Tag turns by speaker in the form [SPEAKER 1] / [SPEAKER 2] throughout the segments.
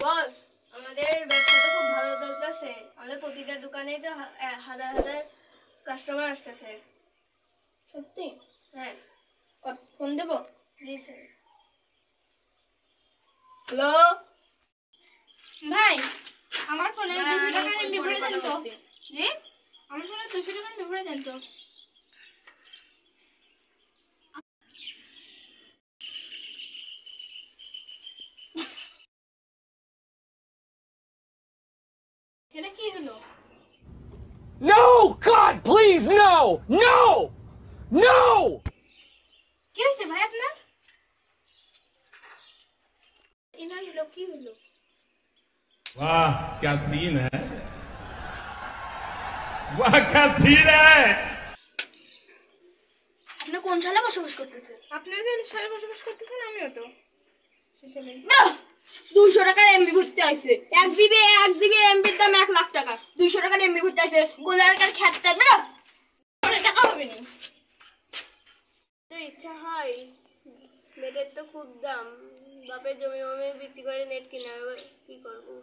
[SPEAKER 1] বস, আমাদের ব্যবসাটা খুব ভালো চলতেছে। আমাদের প্রতিটা দোকানেই তো হাজার হাজার কাস্টমার আসতেছে।
[SPEAKER 2] সত্যি?
[SPEAKER 1] হ্যাঁ।
[SPEAKER 2] ফোন দেবো?
[SPEAKER 1] জি স্যার।
[SPEAKER 2] হ্যালো
[SPEAKER 1] ভাই, আমার ফোনে 200 টাকা
[SPEAKER 2] আমি
[SPEAKER 1] এমবি ভরে দেন তো।
[SPEAKER 2] জি?
[SPEAKER 1] আমার ফোনে 200 টাকা এমবি ভরে দেন তো। এটা কি হলো?
[SPEAKER 3] No! God, please, no! No! No!
[SPEAKER 1] কি হয়েছে ভাই আপনার? এটা হলো কি হলো?
[SPEAKER 4] वाह क्या सीन है वाह क्या सीन है
[SPEAKER 2] আপনি কোন সালে বসবাস করতেছেন?
[SPEAKER 1] আপনিও যে সালে বসবাস করতেছেন, আমিও তো সেখানে।
[SPEAKER 2] 200 টাকার এমবি ভরতে আইছে। 1 জিবি এমবির দাম 1 লাখ টাকা। 200 টাকার এমবি ভরতে আইছে। কোন এলাকার খ্যাতটা বেরো?
[SPEAKER 1] পরে টাকা হবে না।
[SPEAKER 5] তো ইচ্ছা হয়, নেটের তো খুব দাম, বাপের জমি মমি বিক্রি করে নেট কিনে কি করবো।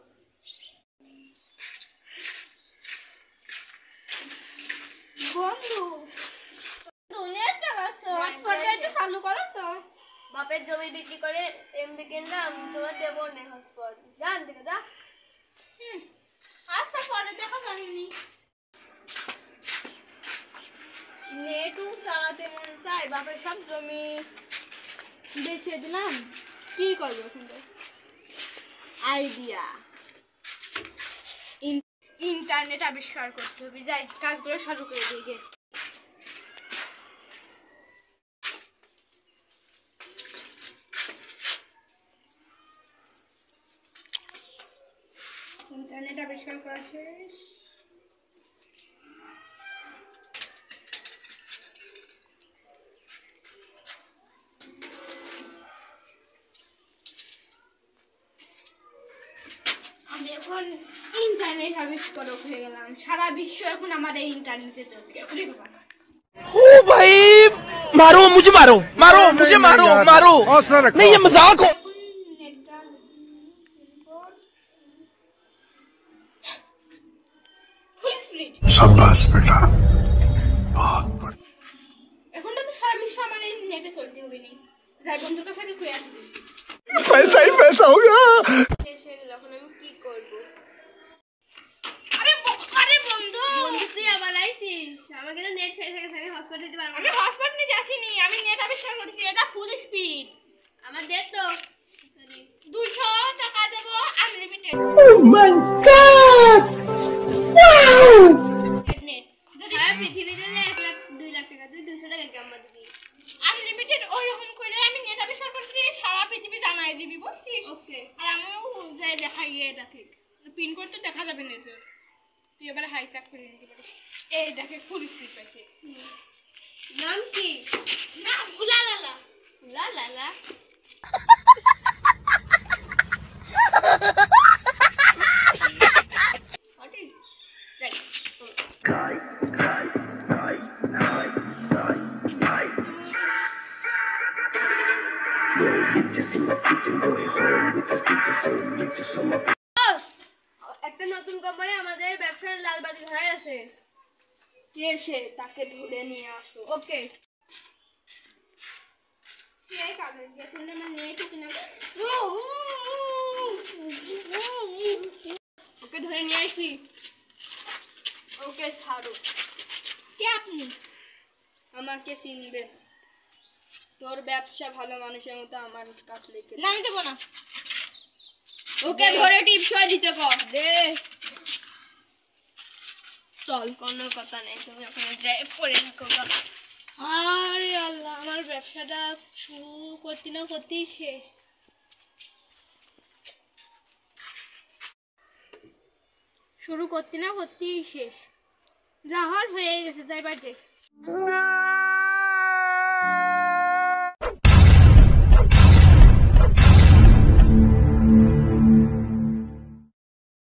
[SPEAKER 1] বন্ধু, নেট চালাচ্ছো, হটস্পটটা একটু চালু করো তো।
[SPEAKER 5] বাপের জমি বিক্রি করে এমবি কিনলাম, তোমার দেবো না হটস্পট, জান থেকে যা।
[SPEAKER 1] আচ্ছা, পরে দেখা যাবে।
[SPEAKER 5] নেটও চালাতে মন চাই, বাপের সব জমি
[SPEAKER 1] বেঁচে দিলাম, কি করবো এখন?
[SPEAKER 5] আইডিয়া।
[SPEAKER 1] ইন্টারনেট আবিষ্কার করতে হবে। যাই, কাজগুলো শুরু করে দিই। ইন্টারনেট আবিষ্কার করা শেষ। আমি এখন ইন্টারনেট আবিষ্কারক হয়ে গেলাম। সারা বিশ্ব এখন আমার এই ইন্টারনেটে চলবে।
[SPEAKER 3] ओ भाई मारो मुझे मारो मारो मुझे मारो मारो नहीं ये मजाक हो
[SPEAKER 4] शाबाश बेटा बहुत बढ़िया
[SPEAKER 1] এখন তো সারা বিশ্ব আমার এই নেটে চলতে হবে। নি যাই, বন্ধুর কাছে আগে কই আসবি।
[SPEAKER 3] पैसा ही पैसा होगा
[SPEAKER 5] শেষ হয়ে গেল, এখন আমি কি করবো?
[SPEAKER 1] আরে বন্ধু,
[SPEAKER 5] তুই আবার আইছিস, আমাকে তো নেট শেষ হয়ে গেছে, আমি হটস্পট দিতে পারবো
[SPEAKER 1] আমি
[SPEAKER 5] না।
[SPEAKER 1] হটস্পট নিতে আসিনি, আমি নেট আবিষ্কার করেছি। এটা ফুল স্পিড।
[SPEAKER 5] আমার দে তো।
[SPEAKER 1] 200 টাকা দেব, unlimited
[SPEAKER 3] oh my god wow
[SPEAKER 1] net. যদি
[SPEAKER 5] সারা পৃথিবীতে 1 লাখ 2 লাখ টাকা, তুই 200 টাকা কেমন দিবি?
[SPEAKER 1] আনলিমিটেড ওইরকম করে আমি নেট আবিষ্কার করেছি, সারা পৃথিবী জানাই দিবি, বুঝছিস?
[SPEAKER 5] ওকে।
[SPEAKER 1] আর আমিও যাই দেখাই, দেখে পিন কোড তো দেখা যাবে না তোর। তুই এবারে হাই চাক করে নিতে পারিস। এই দেখে ফুল স্পিড পাইছে।
[SPEAKER 5] নাম কি?
[SPEAKER 1] না, উলালালা।
[SPEAKER 5] লা লা লা। সঠিক? রাইট। বস, একটা নতুন কোম্পানি আমাদের ব্যবসার লাল বাতি ধরাই আছে।
[SPEAKER 2] কে সে? তাকে ধরে নিয়ে আসো।
[SPEAKER 5] ওকে।
[SPEAKER 1] সেই কাগজ দিয়ে তুমি আমার নেট কিনা।
[SPEAKER 5] ওকে ধরে নিয়ে আসি।
[SPEAKER 2] ওকে ছাড়ো।
[SPEAKER 1] কে আপনি?
[SPEAKER 2] আমাকে চিনবে। তোর ব্যবসা ভালো মানুষের মতো আমার কাছে লিখে দে।
[SPEAKER 1] না, আমি দেবো না।
[SPEAKER 2] ওকে ধরে টিপসই দিতে কর।
[SPEAKER 5] দে। চল, কোনো কথা নেই, তুমি ওখানে যাই পড়ে থাকো গা।
[SPEAKER 1] আরে আল্লাহ, আমার ব্যবসাটা শুরু করতে না করতেই শেষ। শুরু করতে না করতেই শেষ। রাহার হয়ে গেছে, যাই বাজে।